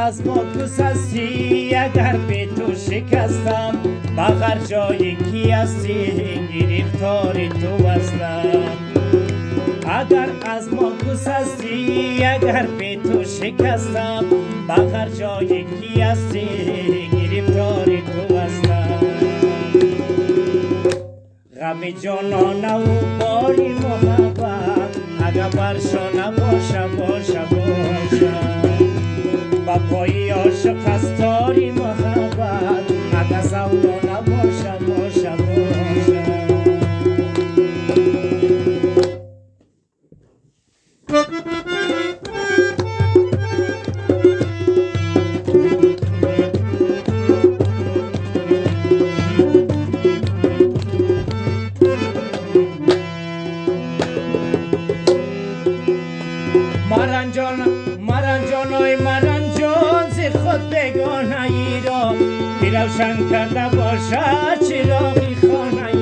از ما دوست هستی اگر به تو شکستم بغر جای کی هستی گرفتار تو هستم اگر از ما دوست هستی اگر به تو شکستم بغر جای کی هستی گرفتار تو هستم غم جانانه و باری محبت اگر برشا نباشه باشه با پایی عاشق هستاری محبت اگر سودا نباشه مرنجان ز خود بگانه ای را روشن کرده باشد چراغی خانه